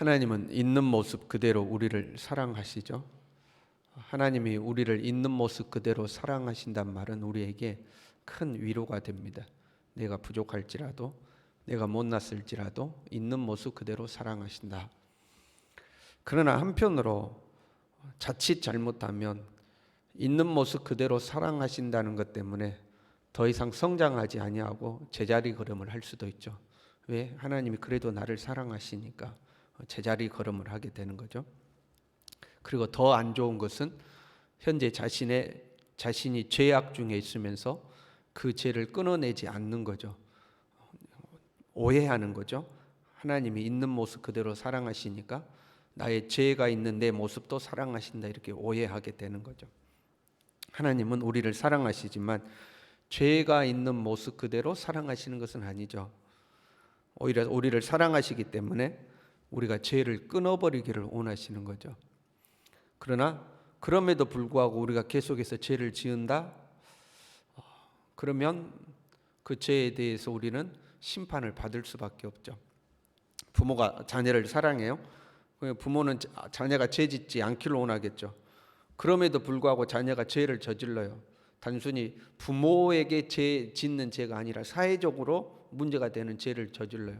하나님은 있는 모습 그대로 우리를 사랑하시죠. 하나님이 우리를 있는 모습 그대로 사랑하신단 말은 우리에게 큰 위로가 됩니다. 내가 부족할지라도, 내가 못났을지라도 있는 모습 그대로 사랑하신다. 그러나 한편으로 자칫 잘못하면 있는 모습 그대로 사랑하신다는 것 때문에 더 이상 성장하지 아니하고 제자리 걸음을 할 수도 있죠. 왜? 하나님이 그래도 나를 사랑하시니까 제자리 걸음을 하게 되는 거죠. 그리고 더 안 좋은 것은 현재 자신이 죄악 중에 있으면서 그 죄를 끊어내지 않는 거죠. 오해하는 거죠. 하나님이 있는 모습 그대로 사랑하시니까 나의 죄가 있는 내 모습도 사랑하신다, 이렇게 오해하게 되는 거죠. 하나님은 우리를 사랑하시지만 죄가 있는 모습 그대로 사랑하시는 것은 아니죠. 오히려 우리를 사랑하시기 때문에 우리가 죄를 끊어버리기를 원하시는 거죠. 그러나 그럼에도 불구하고 우리가 계속해서 죄를 지은다? 그러면 그 죄에 대해서 우리는 심판을 받을 수밖에 없죠. 부모가 자녀를 사랑해요. 부모는 자녀가 죄 짓지 않기를 원하겠죠. 그럼에도 불구하고 자녀가 죄를 저질러요. 단순히 부모에게 죄 짓는 죄가 아니라 사회적으로 문제가 되는 죄를 저질러요.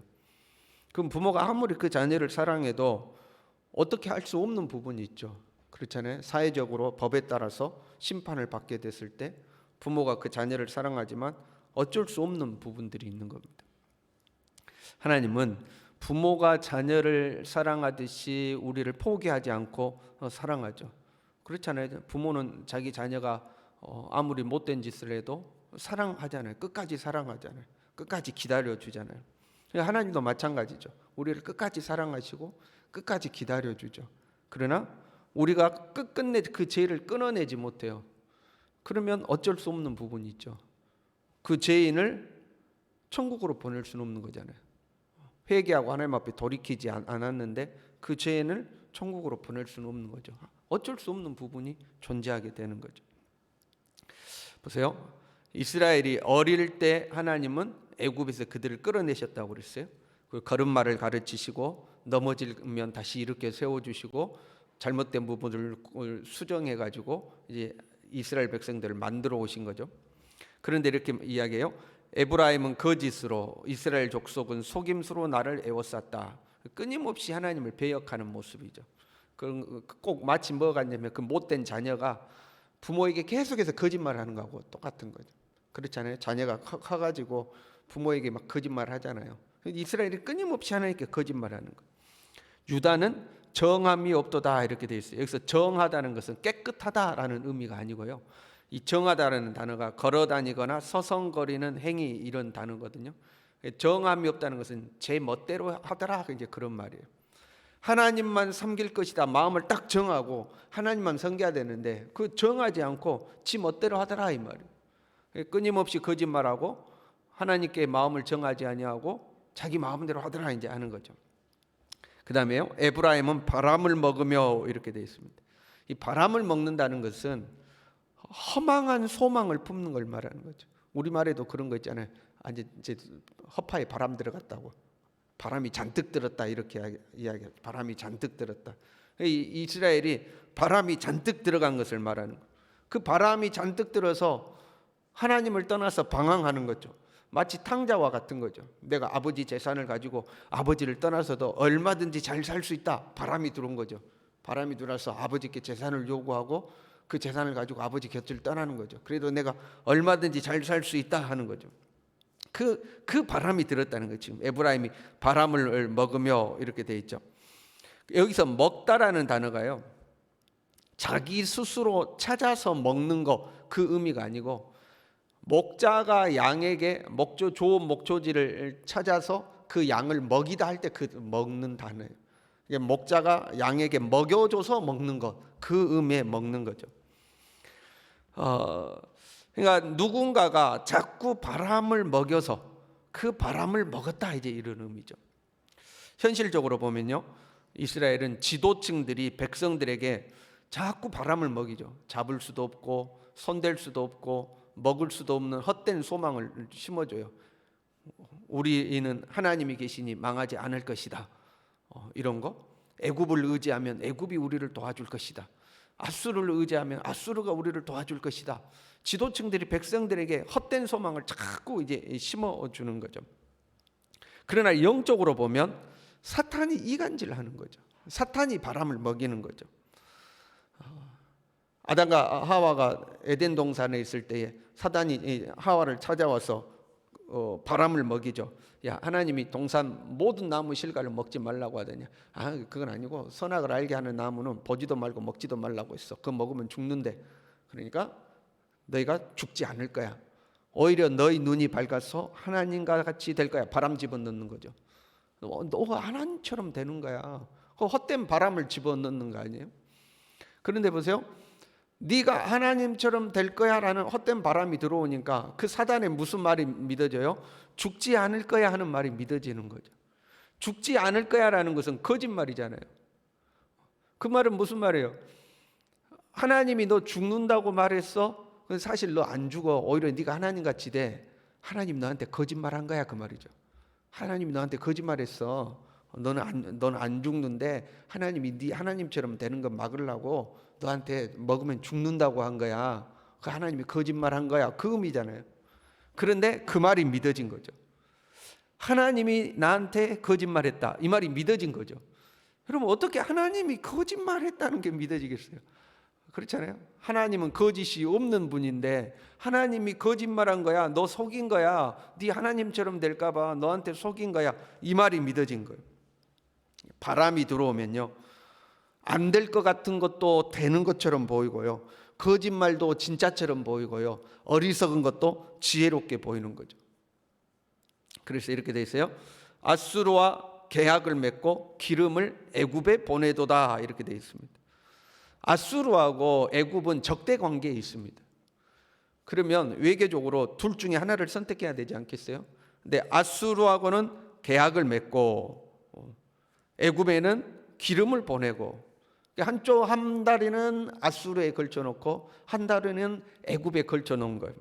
그럼 부모가 아무리 그 자녀를 사랑해도 어떻게 할 수 없는 부분이 있죠. 그렇잖아요. 사회적으로 법에 따라서 심판을 받게 됐을 때 부모가 그 자녀를 사랑하지만 어쩔 수 없는 부분들이 있는 겁니다. 하나님은 부모가 자녀를 사랑하듯이 우리를 포기하지 않고 사랑하죠. 그렇잖아요. 부모는 자기 자녀가 아무리 못된 짓을 해도 사랑하잖아요. 끝까지 사랑하잖아요. 끝까지 기다려주잖아요. 하나님도 마찬가지죠. 우리를 끝까지 사랑하시고 끝까지 기다려주죠. 그러나 우리가 끝끝내 그 죄를 끊어내지 못해요. 그러면 어쩔 수 없는 부분이 있죠. 그 죄인을 천국으로 보낼 수는 없는 거잖아요. 회개하고 하나님 앞에 돌이키지 않았는데 그 죄인을 천국으로 보낼 수는 없는 거죠. 어쩔 수 없는 부분이 존재하게 되는 거죠. 보세요. 이스라엘이 어릴 때 하나님은 애굽에서 그들을 끌어내셨다고 그랬어요. 그 걸음마를 가르치시고 넘어지면 다시 일으켜 세워주시고 잘못된 부분을 수정해 가지고 이제 이스라엘 백성들을 만들어 오신 거죠. 그런데 이렇게 이야기해요. 에브라임은 거짓으로, 이스라엘 족속은 속임수로 나를 애워쌌다. 끊임없이 하나님을 배역하는 모습이죠. 꼭 마치 뭐가 같냐면 그 못된 자녀가 부모에게 계속해서 거짓말하는 거하고 똑같은 거죠. 그렇잖아요. 자녀가 커가지고 부모에게 막 거짓말 하잖아요. 이스라엘이 끊임없이 하나님께 거짓말하는 거예요. 유다는 정함이 없도다 이렇게 되어 있어요. 여기서 정하다는 것은 깨끗하다라는 의미가 아니고요. 이 정하다라는 단어가 걸어다니거나 서성거리는 행위 이런 단어거든요. 정함이 없다는 것은 제 멋대로 하더라, 이제 그런 말이에요. 하나님만 섬길 것이다 마음을 딱 정하고 하나님만 섬겨야 되는데 그 정하지 않고 지 멋대로 하더라 이 말이에요. 끊임없이 거짓말하고 하나님께 마음을 정하지 아니하고 자기 마음대로 하더라 이제 하는 거죠. 그 다음에요, 에브라임은 바람을 먹으며 이렇게 되어 있습니다. 이 바람을 먹는다는 것은 허망한 소망을 품는 걸 말하는 거죠. 우리말에도 그런 거 있잖아요. 이제 허파에 바람 들어갔다고, 바람이 잔뜩 들었다 이렇게 이야기해요. 바람이 잔뜩 들었다. 이스라엘이 바람이 잔뜩 들어간 것을 말하는 거예요. 그 바람이 잔뜩 들어서 하나님을 떠나서 방황하는 거죠. 마치 탕자와 같은 거죠. 내가 아버지 재산을 가지고 아버지를 떠나서도 얼마든지 잘 살 수 있다. 바람이 들어온 거죠. 바람이 들어와서 아버지께 재산을 요구하고 그 재산을 가지고 아버지 곁을 떠나는 거죠. 그래도 내가 얼마든지 잘 살 수 있다 하는 거죠. 그 바람이 들었다는 거죠. 지금 에브라임이 바람을 먹으며 이렇게 돼 있죠. 여기서 먹다라는 단어가요, 자기 스스로 찾아서 먹는 거 그 의미가 아니고 목자가 양에게 좋은 목초지를 찾아서 그 양을 먹이다 할 때 그 먹는 단어예요. 목자가 양에게 먹여줘서 먹는 것, 그 의미의 먹는 거죠. 그러니까 누군가가 자꾸 바람을 먹여서 그 바람을 먹었다 이제 이런 의미죠. 현실적으로 보면요, 이스라엘은 지도층들이 백성들에게 자꾸 바람을 먹이죠. 잡을 수도 없고 손댈 수도 없고 먹을 수도 없는 헛된 소망을 심어줘요. 우리는 하나님이 계시니 망하지 않을 것이다, 이런 거. 애굽을 의지하면 애굽이 우리를 도와줄 것이다. 아수르를 의지하면 아수르가 우리를 도와줄 것이다. 지도층들이 백성들에게 헛된 소망을 자꾸 이제 심어주는 거죠. 그러나 영적으로 보면 사탄이 이간질하는 거죠. 사탄이 바람을 먹이는 거죠. 아담과 하와가 에덴 동산에 있을 때에 사탄이 하와를 찾아와서 바람을 먹이죠. 야, 하나님이 동산 모든 나무 실과를 먹지 말라고 하더니 그건 아니고 선악을 알게 하는 나무는 보지도 말고 먹지도 말라고 했어. 그거 먹으면 죽는데. 그러니까 너희가 죽지 않을 거야. 오히려 너희 눈이 밝아서 하나님과 같이 될 거야. 바람 집어넣는 거죠. 너가 하나님처럼 되는 거야. 그 헛된 바람을 집어넣는 거 아니에요? 그런데 보세요. 네가 하나님처럼 될 거야라는 헛된 바람이 들어오니까 그 사단의 무슨 말이 믿어져요? 죽지 않을 거야 하는 말이 믿어지는 거죠. 죽지 않을 거야라는 것은 거짓말이잖아요. 그 말은 무슨 말이에요? 하나님이 너 죽는다고 말했어? 사실 너 안 죽어. 오히려 네가 하나님같이 돼. 하나님 너한테 거짓말한 거야 그 말이죠. 하나님이 너한테 거짓말했어. 너는 안 죽는데 하나님이 네 하나님처럼 되는 거 막으려고 너한테 먹으면 죽는다고 한 거야. 그 하나님이 거짓말한 거야. 그 의미잖아요. 그런데 그 말이 믿어진 거죠. 하나님이 나한테 거짓말했다. 이 말이 믿어진 거죠. 그럼 어떻게 하나님이 거짓말했다는 게 믿어지겠어요? 그렇잖아요. 하나님은 거짓이 없는 분인데 하나님이 거짓말한 거야. 너 속인 거야. 네 하나님처럼 될까 봐 너한테 속인 거야. 이 말이 믿어진 거예요. 바람이 들어오면요, 안 될 것 같은 것도 되는 것처럼 보이고요, 거짓말도 진짜처럼 보이고요, 어리석은 것도 지혜롭게 보이는 거죠. 그래서 이렇게 돼 있어요. 아수르와 계약을 맺고 기름을 애굽에 보내도다 이렇게 돼 있습니다. 아수르하고 애굽은 적대 관계에 있습니다. 그러면 외교적으로 둘 중에 하나를 선택해야 되지 않겠어요? 근데 아수르하고는 계약을 맺고 애굽에는 기름을 보내고, 한쪽 한 다리는 아수르에 걸쳐놓고 한 다리는 애굽에 걸쳐놓은 거예요.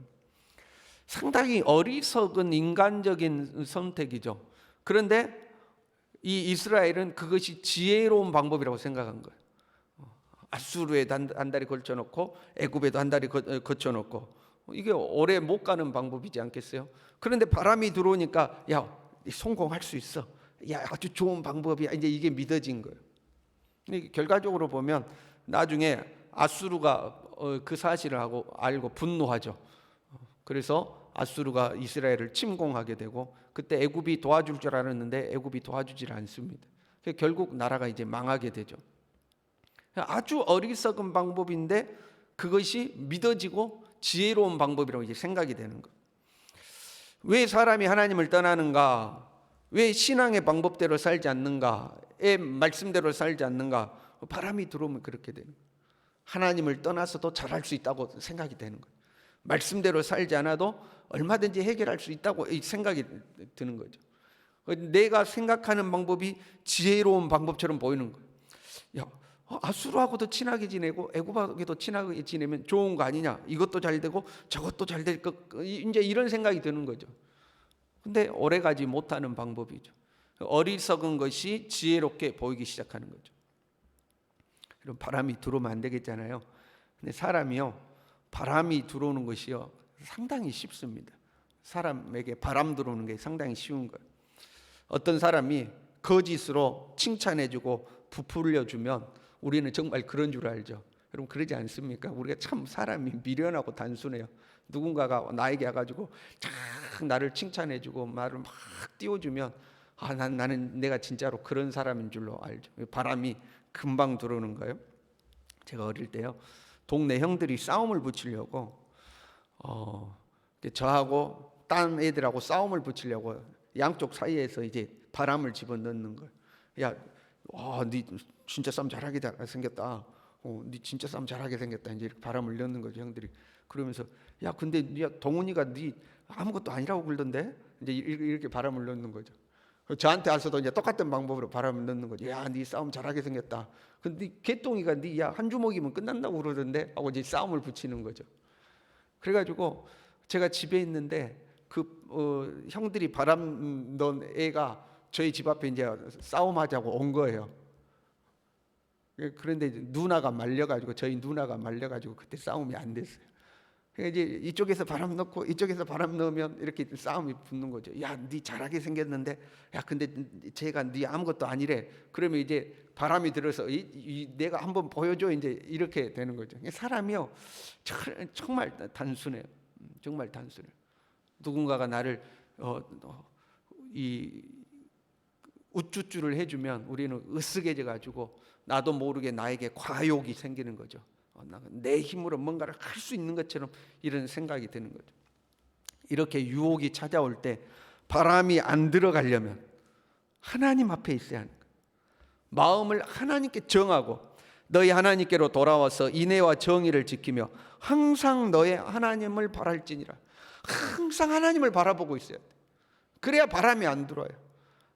상당히 어리석은 인간적인 선택이죠. 그런데 이 이스라엘은 그것이 지혜로운 방법이라고 생각한 거예요. 아수르에 한 다리 걸쳐놓고 애굽에도 한 다리 걸쳐놓고, 이게 오래 못 가는 방법이지 않겠어요? 그런데 바람이 들어오니까 야, 성공할 수 있어. 야, 아주 좋은 방법이야. 이제 이게 믿어진 거예요. 결과적으로 보면 나중에 아수르가 그 사실을 알고 분노하죠. 그래서 아수르가 이스라엘을 침공하게 되고, 그때 애굽이 도와줄 줄 알았는데 애굽이 도와주질 않습니다. 결국 나라가 이제 망하게 되죠. 아주 어리석은 방법인데 그것이 믿어지고 지혜로운 방법이라고 이제 생각이 되는 거. 왜 사람이 하나님을 떠나는가? 왜 신앙의 방법대로 살지 않는가? 의 말씀대로 살지 않는가? 바람이 들어오면 그렇게 되는 거예요. 하나님을 떠나서도 잘할 수 있다고 생각이 되는 거예요. 말씀대로 살지 않아도 얼마든지 해결할 수 있다고 생각이 드는 거죠. 내가 생각하는 방법이 지혜로운 방법처럼 보이는 거예요. 야, 아수르하고도 친하게 지내고 애굽하고도 친하게 지내면 좋은 거 아니냐? 이것도 잘 되고 저것도 잘 될 것, 이제 이런 생각이 드는 거죠. 근데 오래가지 못하는 방법이죠. 어리석은 것이 지혜롭게 보이기 시작하는 거죠. 그럼 바람이 들어오면 안 되겠잖아요. 근데 사람이요, 바람이 들어오는 것이요 상당히 쉽습니다. 사람에게 바람 들어오는 게 상당히 쉬운 거예요. 어떤 사람이 거짓으로 칭찬해주고 부풀려주면 우리는 정말 그런 줄 알죠. 여러분 그러지 않습니까? 우리가 참 사람이 미련하고 단순해요. 누군가가 나에게 와가지고 참 나를 칭찬해주고 말을 막 띄워주면 나는 내가 진짜로 그런 사람인 줄로 알죠. 바람이 금방 들어오는 거예요. 제가 어릴 때요, 동네 형들이 싸움을 붙이려고 저하고 딴 애들하고 싸움을 붙이려고 양쪽 사이에서 이제 바람을 집어넣는 거예요. 야, 네 진짜 싸움 잘하게 생겼다. 네 진짜 싸움 잘하게 생겼다. 이제 이렇게 바람을 넣는 거죠, 형들이. 그러면서 야, 근데 동훈이가 네 아무것도 아니라고 그러던데? 이제 이렇게 바람을 넣는 거죠. 저한테 와서도 이제 똑같은 방법으로 바람을 넣는 거죠. 야, 네 싸움 잘하게 생겼다. 근데 개똥이가 야, 한 주먹이면 끝난다고 그러던데? 하고 이제 싸움을 붙이는 거죠. 그래가지고 제가 집에 있는데 형들이 바람 넣은 애가 저희 집 앞에 이제 싸움하자고 온 거예요. 그런데 이제 누나가 말려가지고, 저희 누나가 말려가지고 그때 싸움이 안 됐어요. 그러니까 이제 이쪽에서 바람 넣고 이쪽에서 바람 넣으면 이렇게 싸움이 붙는 거죠. 야, 네 잘하게 생겼는데, 야, 근데 쟤가 네 아무것도 아니래. 그러면 이제 바람이 들어서 내가 한번 보여줘, 이제 이렇게 되는 거죠. 사람이요, 정말 단순해요. 정말 단순해요. 누군가가 나를 이 우쭈쭈를 해주면 우리는 으쓱해져 가지고 나도 모르게 나에게 과욕이 생기는 거죠. 내 힘으로 뭔가를 할 수 있는 것처럼 이런 생각이 드는 거죠. 이렇게 유혹이 찾아올 때 바람이 안 들어가려면 하나님 앞에 있어야 하는 거예요. 마음을 하나님께 정하고 너희 하나님께로 돌아와서 인애와 정의를 지키며 항상 너의 하나님을 바랄지니라. 항상 하나님을 바라보고 있어야 돼. 그래야 바람이 안 들어와요.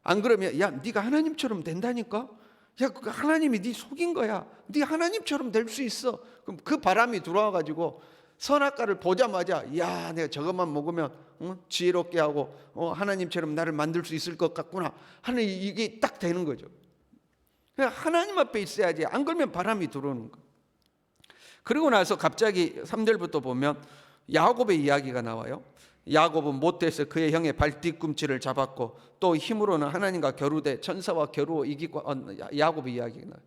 안 그러면 야, 네가 하나님처럼 된다니까? 야, 그 하나님이 네 속인 거야. 네 하나님처럼 될 수 있어. 그럼 그 바람이 들어와 가지고 선악과를 보자마자 야, 내가 저것만 먹으면 지혜롭게 하고 하나님처럼 나를 만들 수 있을 것 같구나 하는 이게 딱 되는 거죠. 그냥 하나님 앞에 있어야지. 안 그러면 바람이 들어오는 거예요. 그리고 나서 갑자기 3절부터 보면 야곱의 이야기가 나와요. 야곱은 못해서 그의 형의 발뒤꿈치를 잡았고 또 힘으로는 하나님과 겨루되 천사와 겨루어 이기고. 야곱의 이야기가 나와요.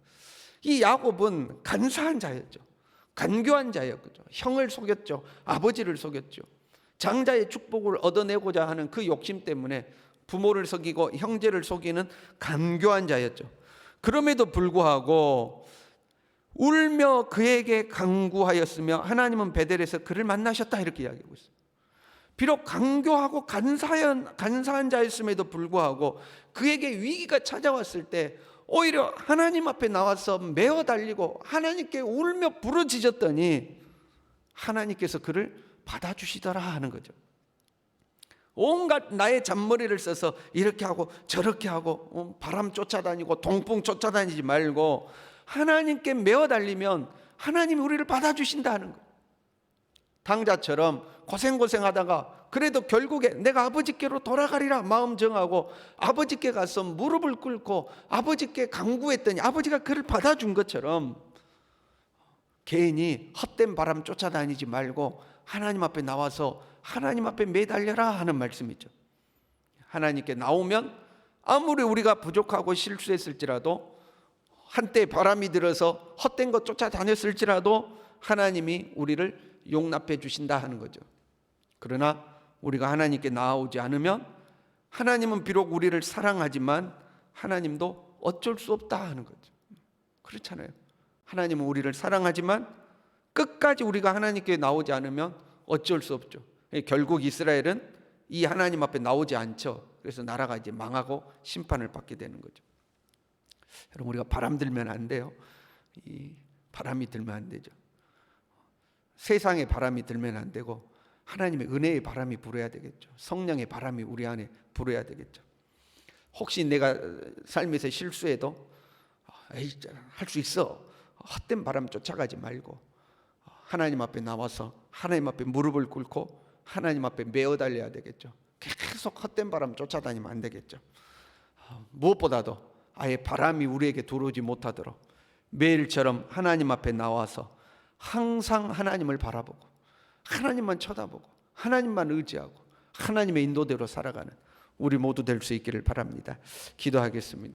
이 야곱은 간사한 자였죠. 간교한 자였죠. 형을 속였죠. 아버지를 속였죠. 장자의 축복을 얻어내고자 하는 그 욕심 때문에 부모를 속이고 형제를 속이는 간교한 자였죠. 그럼에도 불구하고 울며 그에게 간구하였으며 하나님은 베델에서 그를 만나셨다, 이렇게 이야기하고 있어요. 비록 간교하고 간사한 자였음에도 불구하고 그에게 위기가 찾아왔을 때 오히려 하나님 앞에 나와서 메어 달리고 하나님께 울며 부르짖었더니 하나님께서 그를 받아주시더라 하는 거죠. 온갖 나의 잔머리를 써서 이렇게 하고 저렇게 하고 바람 쫓아다니고 동풍 쫓아다니지 말고 하나님께 메어 달리면 하나님이 우리를 받아주신다 하는 거예요. 당자처럼 고생하다가 그래도 결국에 내가 아버지께로 돌아가리라 마음 정하고 아버지께 가서 무릎을 꿇고 아버지께 간구했더니 아버지가 그를 받아준 것처럼 개인이 헛된 바람 쫓아다니지 말고 하나님 앞에 나와서 하나님 앞에 매달려라 하는 말씀이죠. 하나님께 나오면 아무리 우리가 부족하고 실수했을지라도 한때 바람이 들어서 헛된 것 쫓아다녔을지라도 하나님이 우리를 용납해 주신다 하는 거죠. 그러나 우리가 하나님께 나아오지 않으면 하나님은 비록 우리를 사랑하지만 하나님도 어쩔 수 없다 하는 거죠. 그렇잖아요. 하나님은 우리를 사랑하지만 끝까지 우리가 하나님께 나오지 않으면 어쩔 수 없죠. 결국 이스라엘은 이 하나님 앞에 나오지 않죠. 그래서 나라가 이제 망하고 심판을 받게 되는 거죠. 여러분, 우리가 바람 들면 안 돼요. 이 바람이 들면 안 되죠. 세상의 바람이 들면 안 되고 하나님의 은혜의 바람이 불어야 되겠죠. 성령의 바람이 우리 안에 불어야 되겠죠. 혹시 내가 삶에서 실수해도 할 수 있어, 헛된 바람 쫓아가지 말고 하나님 앞에 나와서 하나님 앞에 무릎을 꿇고 하나님 앞에 메어 달려야 되겠죠. 계속 헛된 바람 쫓아다니면 안 되겠죠. 무엇보다도 아예 바람이 우리에게 들어오지 못하도록 매일처럼 하나님 앞에 나와서 항상 하나님을 바라보고 하나님만 쳐다보고 하나님만 의지하고 하나님의 인도대로 살아가는 우리 모두 될 수 있기를 바랍니다. 기도하겠습니다.